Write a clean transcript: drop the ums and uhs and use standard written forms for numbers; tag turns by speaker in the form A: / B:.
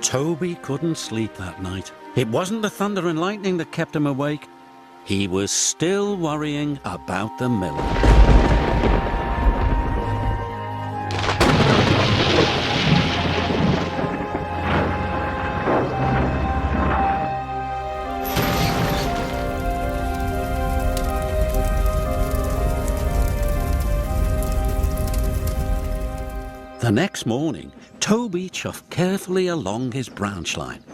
A: Toby couldn't sleep that night. It wasn't the thunder and lightning that kept him awake. He was still worrying about the miller. The next morning, Toby chuffed carefully along his branch line.